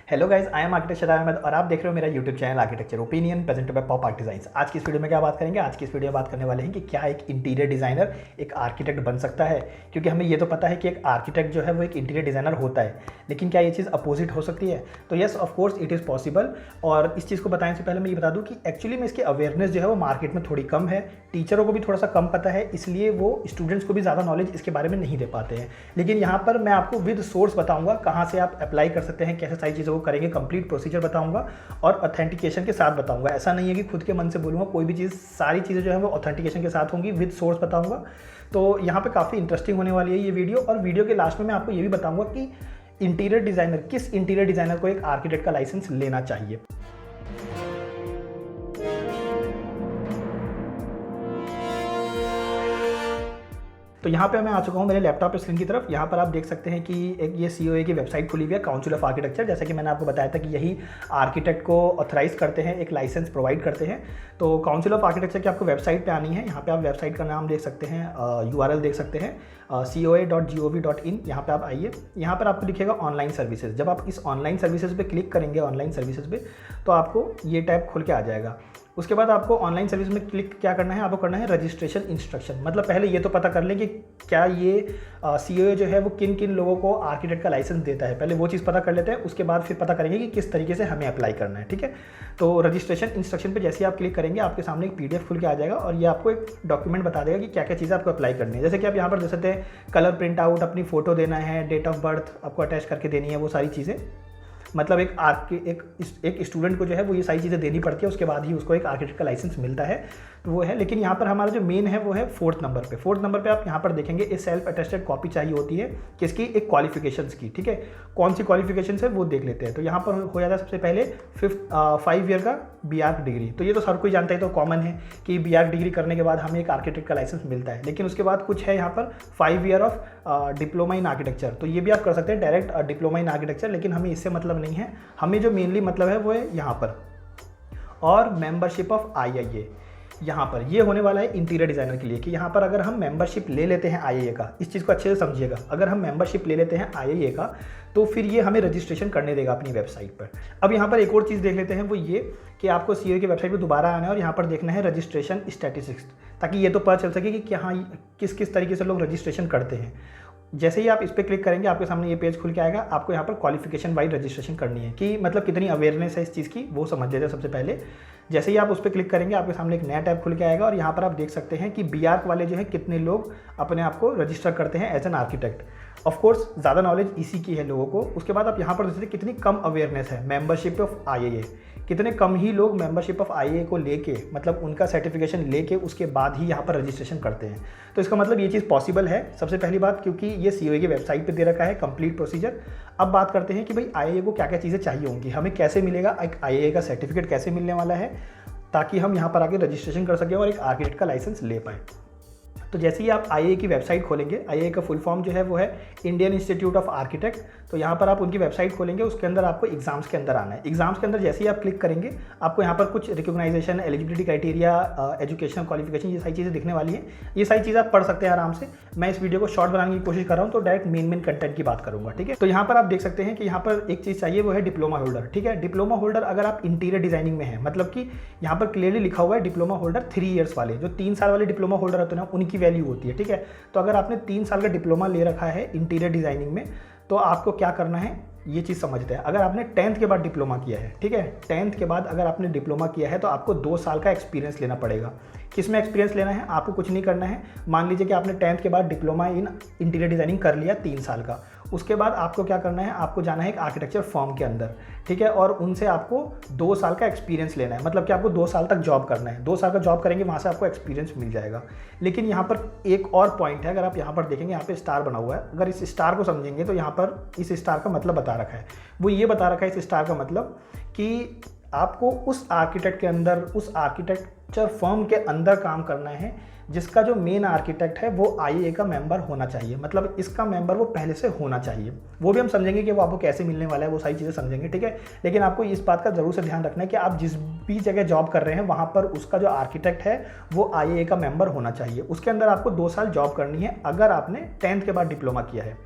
Hello guys, I am architect Shadab Ahmad और आप देख रहे हो मेरा YouTube channel Architecture Opinion presented by Pop Art Designs. आज की इस वीडियो में क्या बात करेंगे? आज की इस वीडियो में बात करने वाले हैं कि क्या एक इंटीरियर डिज़ाइनर एक आर्किटेक्ट बन सकता है। क्योंकि हमें ये तो पता है कि एक आर्किटेक्ट जो है वो एक इंटीरियर डिज़ाइनर होता है, लेकिन क्या ये चीज़ अपोजिट हो सकती है? तो yes, of course it is possible. और इस चीज़ को बताने से पहले मैं ये बता दूँ कि एक्चुअली में इसकी अवेयरनेस जो है वो मार्केट में थोड़ी कम है, टीचरों को भी थोड़ा सा कम पता है, इसलिए वो स्टूडेंट्स को भी ज़्यादा नॉलेज इसके बारे में नहीं दे पाते हैं। लेकिन यहाँ पर मैं आपको विद सोर्स बताऊँगा कहाँ से आप अप्लाई कर सकते हैं, कैसे सारी चीज़ों को करेंगे, कंप्लीट प्रोसीजर बताऊंगा और ऑथेंटिकेशन के साथ बताऊंगा। ऐसा नहीं है कि खुद के मन से बोलूंगा, कोई भी चीज़, सारी चीज़ें जो है वो ऑथेंटिकेशन के साथ होंगी, विद सोर्स बताऊंगा। तो यहाँ पे काफ़ी इंटरेस्टिंग होने वाली है ये वीडियो। और वीडियो के लास्ट में मैं आपको ये भी बताऊंगा कि इंटीरियर डिज़ाइनर, किस इंटीरियर डिज़ाइनर को एक आर्किटेक्ट का लाइसेंस लेना चाहिए। तो यहाँ पे मैं आ चुका हूँ मेरे लैपटॉप पे स्क्रीन की तरफ। यहाँ पर आप देख सकते हैं कि एक ये COA की वेबसाइट खुली हुई है, काउंसिल ऑफ आर्किटेक्चर। जैसा कि मैंने आपको बताया था कि यही आर्किटेक्ट को ऑथराइज करते हैं, एक लाइसेंस प्रोवाइड करते हैं। तो काउंसिल ऑफ आर्किटेक्चर की आपको वेबसाइट पे आनी है। यहाँ पे आप वेबसाइट का नाम देख सकते हैं, URL देख सकते हैं, coa.gov.in। यहाँ पे आप आइए, यहाँ पर आपको दिखेगा ऑनलाइन सर्विसेज। जब आप इस ऑनलाइन सर्विसेज पे क्लिक करेंगे, ऑनलाइन सर्विसेज पे, तो आपको ये टैब खुल के आ जाएगा। उसके बाद आपको ऑनलाइन सर्विस में क्लिक क्या करना है, आपको करना है रजिस्ट्रेशन इंस्ट्रक्शन। मतलब पहले ये तो पता कर लें कि क्या ये COA जो है वो किन किन लोगों को आर्किटेक्ट का लाइसेंस देता है, पहले वो चीज़ पता कर लेते हैं। उसके बाद फिर पता करेंगे कि किस तरीके से हमें अप्लाई करना है, ठीक है। तो रजिस्ट्रेशन इंस्ट्रक्शन पे जैसे ही आप क्लिक करेंगे, आपके सामने एक PDF खुल के आ जाएगा और ये आपको एक डॉक्यूमेंट बता देगा कि क्या क्या चीज़ें आपको अप्लाई करनी है। जैसे कि आप यहाँ पर देख सकते हैं, कलर प्रिंट आउट, अपनी फ़ोटो देना है, डेट ऑफ बर्थ आपको अटैच करके देनी है, वो सारी चीज़ें। मतलब एक स्टूडेंट को जो है वो ये सारी चीज़ें देनी पड़ती है, उसके बाद ही उसको एक आर्किटेक्ट का लाइसेंस मिलता है। तो वो है, लेकिन यहाँ पर हमारा जो मेन है वो है 4th नंबर पे। 4th नंबर पे आप यहाँ पर देखेंगे एक सेल्फ अटेस्टेड कॉपी चाहिए होती है, किसकी? एक क्वालिफिकेशंस की, ठीक है। कौन सी क्वालिफिकेशंस है वो देख लेते हैं। तो यहाँ पर हो जाता है सबसे पहले 5 ईयर का BArch डिग्री। तो ये तो हर कोई जानता है, तो कॉमन है कि BArch डिग्री करने के बाद हमें एक आर्किटेक्ट का लाइसेंस मिलता है। लेकिन उसके बाद कुछ है यहाँ पर 5 year of diploma in architecture. तो ये भी आप कर सकते हैं डायरेक्ट डिप्लोमा इन आर्किटेक्चर, लेकिन हमें इससे मतलब नहीं है। हमें जो मेनली मतलब है वो है यहाँ पर, और मेंबरशिप ऑफ IIA। यहाँ पर ये होने वाला है इंटीरियर डिज़ाइनर के लिए कि यहाँ पर अगर हम मेंबरशिप ले लेते हैं IIA का, इस चीज़ को अच्छे से समझिएगा, अगर हम मेंबरशिप ले लेते हैं IIA का तो फिर ये हमें रजिस्ट्रेशन करने देगा अपनी वेबसाइट पर। अब यहाँ पर एक और चीज़ देख लेते हैं, वो ये कि आपको COA की वेबसाइट पर दोबारा आना है और यहाँ पर देखना है रजिस्ट्रेशन स्टैटिस्टिक्स, ताकि ये तो पता चल सके कि हाँ किस किस तरीके से लोग रजिस्ट्रेशन करते हैं। जैसे ही आप इस पर क्लिक करेंगे, आपके सामने ये पेज खुल के आएगा। आपको यहाँ पर क्वालिफिकेशन वाइज रजिस्ट्रेशन करनी है कि मतलब कितनी अवेयरनेस है इस चीज़ की, वो समझ लेते हैं सबसे पहले। जैसे ही आप उस पर क्लिक करेंगे, आपके सामने एक नया टैब खुल के आएगा और यहाँ पर आप देख सकते हैं कि BArch वाले जो है कितने लोग अपने आप को रजिस्टर करते हैं as an architect. Of course ज़्यादा नॉलेज इसी की है लोगों को। उसके बाद आप यहाँ पर देख सकते हैं कितनी कम अवेयरनेस है मेंबरशिप ऑफ IIA, कितने कम ही लोग मेंबरशिप ऑफ IIA को लेके, मतलब उनका सर्टिफिकेशन लेके उसके बाद ही यहाँ पर रजिस्ट्रेशन करते हैं। तो इसका मतलब ये चीज़ पॉसिबल है, सबसे पहली बात, क्योंकि ये COA की वेबसाइट पे दे रखा है कंप्लीट प्रोसीजर। अब बात करते हैं कि भाई IIA को क्या क्या चीज़ें चाहिए होंगी, हमें कैसे मिलेगा, एक IIA का सर्टिफिकेट कैसे मिलने वाला है, ताकि हम यहाँ पर आके रजिस्ट्रेशन कर सकें और एक आर्किटेक्ट का लाइसेंस ले पाएँ। तो जैसे ही आप IIA की वेबसाइट खोलेंगे, IIA का फुल फॉर्म जो है वो है इंडियन इंस्टीट्यूट ऑफ आर्किटेक्ट। तो यहाँ पर आप उनकी वेबसाइट खोलेंगे, उसके अंदर आपको एग्जाम्स के अंदर आना है। एग्जाम्स के अंदर जैसे ही आप क्लिक करेंगे, आपको यहाँ पर कुछ recognisation, eligibility criteria, educational qualification, ये सारी चीज़ें दिखने वाली है। ये सारी चीज़ें आप पढ़ सकते हैं आराम से। मैं इस वीडियो को शॉर्ट बनाने की कोशिश कर रहा हूँ, तो डायरेक्ट मेन कंटेंट की बात करूँगा, ठीक है। तो यहाँ पर आप देख सकते हैं कि यहाँ पर एक चीज़ चाहिए, वो है डिप्लोमा होल्डर, ठीक है। डिप्लोमा होल्डर अगर आप इंटीरियर डिजाइनिंग में है, मतलब कि यहाँ पर क्लियरली लिखा हुआ है डिप्लोमा होल्डर 3 ईयर्स वाले, जो 3 साल वाले डिप्लोमा होल्डर होते हैं ना, उनकी वैल्यू होती है, ठीक है। तो अगर आपने 3 साल का डिप्लोमा ले रखा है इंटीरियर डिजाइनिंग में, तो आपको क्या करना है ये चीज़ समझते हैं। अगर आपने 10th के बाद डिप्लोमा किया है, ठीक है, 10th के बाद अगर आपने डिप्लोमा किया है तो आपको 2 साल का एक्सपीरियंस लेना पड़ेगा। किस में एक्सपीरियंस लेना है? आपको कुछ नहीं करना है। मान लीजिए कि आपने 10th के बाद डिप्लोमा इन इंटीरियर डिज़ाइनिंग कर लिया 3 साल का, उसके बाद आपको क्या करना है, आपको जाना है एक आर्किटेक्चर फर्म के अंदर, ठीक है, और उनसे आपको 2 साल का एक्सपीरियंस लेना है। मतलब कि आपको 2 साल तक जॉब करना है, 2 साल का जॉब करेंगे, वहाँ से आपको एक्सपीरियंस मिल जाएगा। लेकिन यहाँ पर एक और पॉइंट है, अगर आप यहाँ पर देखेंगे, यहाँ पे स्टार बना हुआ है, अगर इस स्टार को समझेंगे तो यहाँ पर इस स्टार का मतलब बता रखा है। वो ये बता रखा है इस स्टार का मतलब कि आपको उस आर्किटेक्ट के अंदर, उस आर्किटेक्चर फर्म के अंदर काम करना है जिसका जो मेन आर्किटेक्ट है वो IIA का मेंबर होना चाहिए। मतलब इसका मेंबर वो पहले से होना चाहिए। वो भी हम समझेंगे कि वो आपको कैसे मिलने वाला है, वो सारी चीज़ें समझेंगे, ठीक है। लेकिन आपको इस बात का ज़रूर से ध्यान रखना है कि आप जिस भी जगह जॉब कर रहे हैं वहाँ पर उसका जो आर्किटेक्ट है वो IIA का मेंबर होना चाहिए। उसके अंदर आपको 2 साल जॉब करनी है अगर आपने 10th के बाद डिप्लोमा किया है।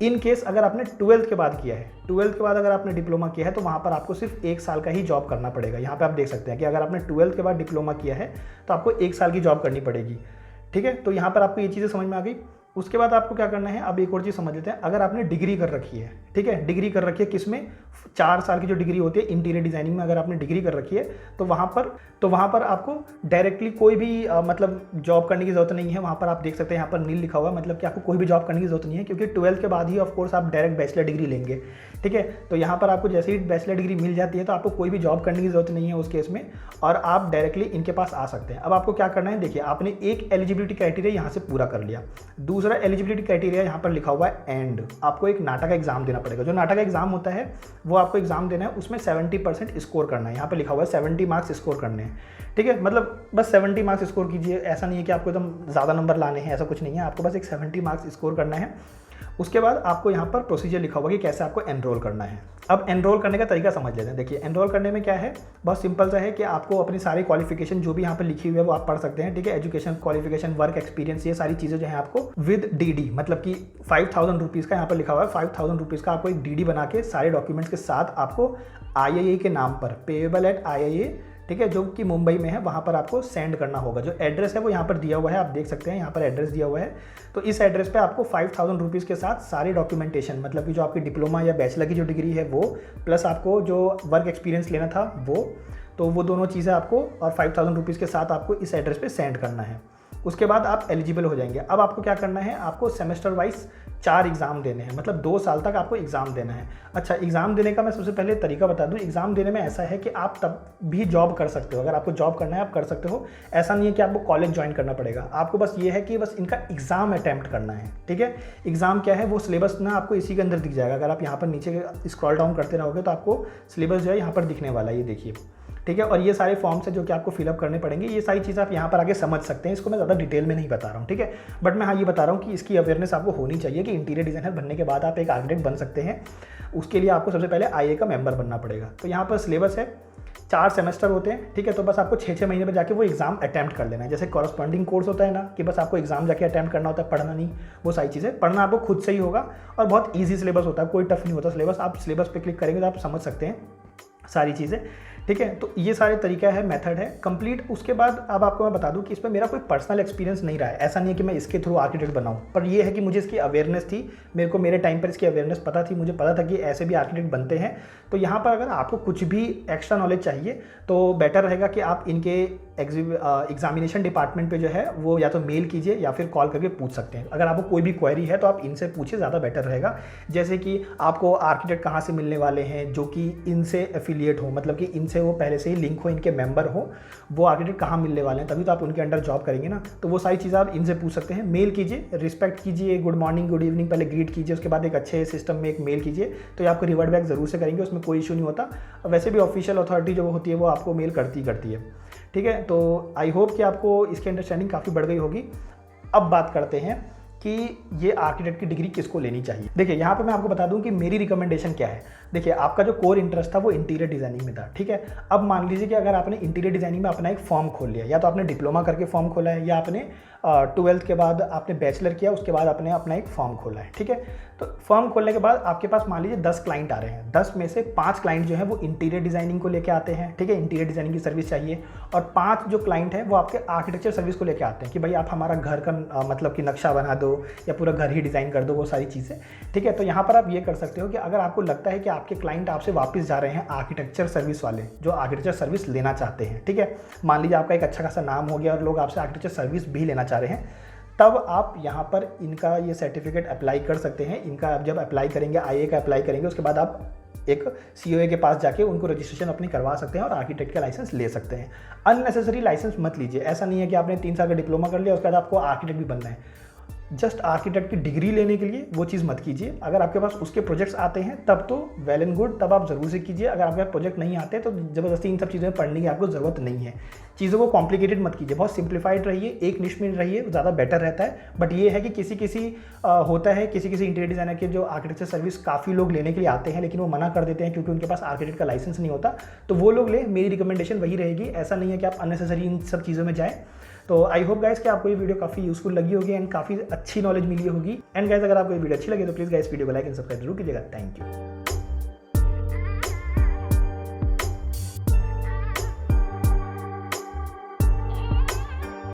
इन केस अगर आपने 12th के बाद किया है, 12th के बाद अगर आपने डिप्लोमा किया है तो वहाँ पर आपको सिर्फ 1 साल का ही जॉब करना पड़ेगा। यहाँ पे आप देख सकते हैं कि अगर आपने 12th के बाद डिप्लोमा किया है तो आपको 1 साल की जॉब करनी पड़ेगी। ठीक है, तो यहाँ पर आपको ये चीज़ें समझ में आ गई। उसके बाद आपको क्या करना है, अब एक और चीज़ समझ लेते हैं। अगर आपने डिग्री कर रखी है, ठीक है, डिग्री कर रखी है किसमें, 4 साल की जो डिग्री होती है इंटीरियर डिजाइनिंग में, अगर आपने डिग्री कर रखी है तो वहाँ पर आपको डायरेक्टली कोई भी मतलब जॉब करने की ज़रूरत नहीं है। वहाँ पर आप देख सकते हैं, यहाँ पर नील लिखा हुआ है, मतलब कि आपको कोई भी जॉब करने की ज़रूरत नहीं है, क्योंकि 12th के बाद ही ऑफ कोर्स आप डायरेक्ट बैचलर डिग्री लेंगे। ठीक है, तो यहाँ पर आपको जैसे ही बैचलर डिग्री मिल जाती है तो आपको कोई भी जॉब करने की ज़रूरत नहीं है उस केस में, और आप डायरेक्टली इनके पास आ सकते हैं। अब आपको क्या करना है, देखिए आपने एक एलिजिबिलिटी क्राइटेरिया यहाँ से पूरा कर लिया। दूसरा एलिजिबिलिटी क्राइटेरिया यहाँ पर लिखा हुआ है एंड, आपको एक नाटा का एग्जाम देना पड़ेगा। जो नाटा का एग्जाम होता है वो आपको एग्जाम देना है, उसमें 70% स्कोर करना है। यहाँ पर लिखा हुआ है 70 मार्क्स स्कोर करने हैं। ठीक है, मतलब बस 70 मार्क्स स्कोर कीजिए, ऐसा नहीं है कि आपको एकदम ज़्यादा नंबर लाने हैं, ऐसा कुछ नहीं है, आपको बस एक 70 मार्क्स स्कोर करना है। उसके बाद आपको यहाँ पर प्रोसीजर लिखा हुआ कि कैसे आपको एनरोल करना है। अब एनरोल करने का तरीका समझ लेते हैं। देखिए एनरोल करने में क्या है, बहुत सिंपल सा है कि आपको अपनी सारी क्वालिफिकेशन जो भी यहाँ पर लिखी हुई है वो आप पढ़ सकते हैं। ठीक है, एजुकेशन क्वालिफिकेशन, वर्क एक्सपीरियंस, ये सारी चीज़ें जो है आपको विद डीडी, मतलब कि 5000 रुपीज़ का यहाँ पर लिखा हुआ है, 5000 रुपीज़ का आपको एक डीडी बना के सारे डॉक्यूमेंट्स के साथ आपको IIA के नाम पर, पेएबल एट IIA, ठीक है, जो कि मुंबई में है, वहाँ पर आपको सेंड करना होगा। जो एड्रेस है वो यहाँ पर दिया हुआ है, आप देख सकते हैं यहाँ पर एड्रेस दिया हुआ है। तो इस एड्रेस पे आपको 5000 रुपीज़ के साथ सारी डॉक्यूमेंटेशन, मतलब कि जो आपकी डिप्लोमा या बैचलर की जो डिग्री है वो, प्लस आपको जो वर्क एक्सपीरियंस लेना था वो दोनों चीज़ें आपको, और 5000 रुपीज़ के साथ आपको इस एड्रेस पे सेंड करना है। उसके बाद आप एलिजिबल हो जाएंगे। अब आपको क्या करना है, आपको सेमेस्टर वाइज 4 एग्ज़ाम देने हैं, मतलब 2 साल तक आपको एग्ज़ाम देना है। अच्छा, एग्ज़ाम देने का मैं सबसे पहले तरीका बता दूं। एग्ज़ाम देने में ऐसा है कि आप तब भी जॉब कर सकते हो, अगर आपको जॉब करना है आप कर सकते हो। ऐसा नहीं है कि आपको कॉलेज ज्वाइन करना पड़ेगा, आपको बस ये है कि बस इनका एग्ज़ाम अटैम्प्ट करना है। ठीक है, एग्ज़ाम क्या है वो सिलेबस ना आपको इसी के अंदर दिख जाएगा। अगर आप यहाँ पर नीचे स्क्रॉल डाउन करते रहोगे तो आपको सिलेबस जो है यहाँ पर दिखने वाला है, ये देखिए। ठीक है, और ये सारे फॉर्म्स हैं जो कि आपको फिलअप करने पड़ेंगे। ये सारी चीज़ें आप यहाँ पर आगे समझ सकते हैं, इसको मैं ज़्यादा डिटेल में नहीं बता रहा हूँ। ठीक है, बट मैं हाँ ये बता रहा हूँ कि इसकी अवेयरनेस आपको होनी चाहिए कि इंटीरियर डिज़ाइनर बनने के बाद आप एक आर्किटेक्ट बन सकते हैं। उसके लिए आपको सबसे पहले IA का मेंबर बनना पड़ेगा। तो यहाँ पर सिलेबस है, 4 सेमेस्टर होते हैं। ठीक है, तो बस आपको 6-6 महीने में जाके वो एग्जाम अटैम्प्ट कर लेना है। जैसे कॉरस्पॉन्डिंग कोर्स होता है ना, कि बस आपको एग्जाम जाके अटैम्प्ट करना होता है, पढ़ना नहीं। वो सारी चीज़ें पढ़ना आपको खुद से ही होगा, और बहुत ईजी सिलेबस होता है, कोई टफ नहीं होता सिलेबस। आप सिलेबस पे क्लिक करेंगे तो आप समझ सकते हैं सारी चीज़ें। ठीक है, तो ये सारे तरीका है, मेथड है कंप्लीट। उसके बाद अब आपको मैं बता दूं कि इसमें मेरा कोई पर्सनल एक्सपीरियंस नहीं रहा है। ऐसा नहीं है कि मैं इसके थ्रू आर्किटेक्ट बनाऊं, पर ये है कि मुझे इसकी अवेयरनेस थी, मेरे को मेरे टाइम पर इसकी अवेयरनेस पता थी, मुझे पता था कि ऐसे भी आर्किटेक्ट बनते हैं। तो यहाँ पर अगर आपको कुछ भी एक्स्ट्रा नॉलेज चाहिए तो बेटर रहेगा कि आप इनके एग्जामिनेशन डिपार्टमेंट पे जो है वो या तो मेल कीजिए या फिर कॉल करके पूछ सकते हैं। अगर आपको कोई भी क्वेरी है तो आप इनसे पूछिए, ज़्यादा बेटर रहेगा। जैसे कि आपको आर्किटेक्ट कहाँ से मिलने वाले हैं जो कि इनसे एफिलिएट हो, मतलब कि इनसे वो पहले से ही लिंक हो, इनके मेंबर हो, वो आर्किटेक्ट कहाँ मिलने वाले हैं, तभी तो आप उनके अंडर जॉब करेंगे ना। तो वो सारी चीज़ें आप इनसे पूछ सकते हैं। मेल कीजिए, रिस्पेक्ट कीजिए, गुड मॉर्निंग गुड इवनिंग पहले ग्रीट कीजिए, उसके बाद एक अच्छे सिस्टम में एक मेल कीजिए, तो ये आपको रिवर्ट बैक ज़रूर से करेंगे, उसमें कोई इशू नहीं होता। वैसे भी ऑफिशियल अथॉरिटी जो होती है वो आपको मेल करती है। ठीक है, तो आई होप कि आपको इसकी अंडरस्टैंडिंग काफ़ी बढ़ गई होगी। अब बात करते हैं कि ये आर्किटेक्ट की डिग्री किसको लेनी चाहिए। देखिए यहाँ पे मैं आपको बता दूं कि मेरी रिकमेंडेशन क्या है। देखिए आपका जो कोर इंटरेस्ट था वो इंटीरियर डिजाइनिंग में था, ठीक है। अब मान लीजिए कि अगर आपने इंटीरियर डिजाइनिंग में अपना एक फॉर्म खोल लिया, या तो आपने डिप्लोमा करके फॉर्म खोला है, या आपने 12th के बाद आपने बैचलर किया, उसके बाद आपने अपना एक फॉर्म खोला है, ठीक है। तो फॉर्म खोलने के बाद आपके पास मान लीजिए 10 क्लाइंट आ रहे हैं, 10 में से 5 क्लाइंट जो है वो इंटीरियर डिजाइनिंग को लेके आते हैं, ठीक है, इंटीरियर डिजाइनिंग की सर्विस चाहिए, और 5 जो क्लाइंट हैं वो आपके आर्किटेक्चर सर्विस को लेके आते हैं कि भाई आप हमारा घर का मतलब कि नक्शा बना दो या पूरा घर ही डिज़ाइन कर दो, वो सारी चीज़ें, ठीक है। तो यहाँ पर आप ये कर सकते हो कि अगर आपको लगता है कि आपके क्लाइंट आपसे वापस जा रहे हैं आर्किटेक्चर सर्विस वाले, जो आर्किटेक्चर सर्विस लेना चाहते हैं, ठीक है, मान लीजिए आपका एक अच्छा खासा नाम हो गया और लोग आपसे आर्किटेक्चर सर्विस भी लेना चाह रहे हैं, तब आप यहाँ पर इनका ये सर्टिफिकेट अप्लाई कर सकते हैं। इनका आप जब अप्लाई करेंगे, IA का अप्लाई करेंगे, उसके बाद आप एक COA के पास जाके उनको रजिस्ट्रेशन अपनी करवा सकते हैं और आर्किटेक्ट का लाइसेंस ले सकते हैं। अननेसेसरी लाइसेंस मत लीजिए। ऐसा नहीं है कि आपने 3 साल का डिप्लोमा कर लिया उसके बाद आपको आर्किटेक्ट भी बनना है। जस्ट आर्किटेक्ट की डिग्री लेने के लिए वो चीज़ मत कीजिए। अगर आपके पास उसके प्रोजेक्ट्स आते हैं तब तो वेल एंड गुड, तब आप ज़रूर से कीजिए। अगर आपके पास प्रोजेक्ट नहीं आते तो ज़बरदस्ती इन सब चीज़ों में पढ़ने की आपको ज़रूरत नहीं है। चीज़ों को कॉम्प्लिकेटेड मत कीजिए, बहुत सिंप्लीफाइड रहिए, एक निश में रहिए, ज़्यादा बेटर रहता है। बट ये है कि किसी होता है किसी इंटीरियर डिज़ाइनर के जो आर्किटेक्चर सर्विस काफ़ी लोग लेने के लिए आते हैं, लेकिन वो मना कर देते हैं क्योंकि उनके पास आर्किटेक्ट का लाइसेंस नहीं होता, तो वो लोग ले। मेरी रिकमेंडेशन वही रहेगी। ऐसा नहीं है कि आप अननेसेसरी इन सब चीज़ों में जाएँ। तो आई होप गाइस कि आपको ये वीडियो काफ़ी यूजफुल लगी होगी एंड काफ़ी अच्छी नॉलेज मिली होगी। एंड गाइस अगर आपको ये वीडियो अच्छी लगी तो प्लीज़ गाइस वीडियो को लाइक एंड सब्सक्राइब जरूर कीजिएगा। Thank you.